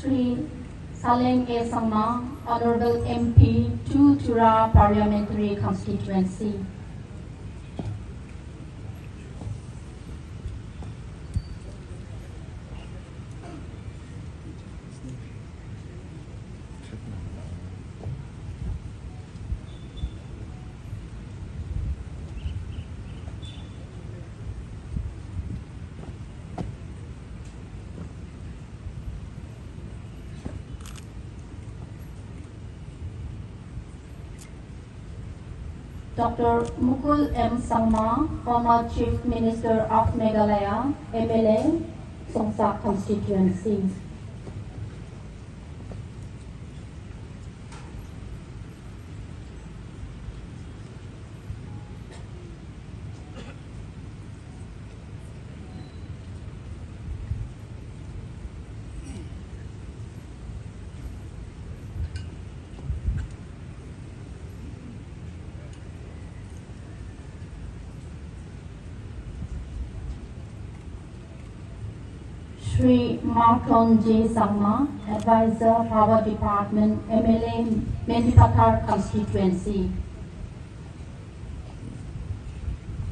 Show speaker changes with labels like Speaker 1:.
Speaker 1: Shri Saleng A. Sangma, Honorable MP, 2 Tura Parliamentary Constituency. Dr. Mukul M. Sangma, former Chief Minister of Meghalaya, MLA, Songsak Constituency. Shri Marton J. Sangma, Advisor, Power Department, MLA, Mendipathar Constituency.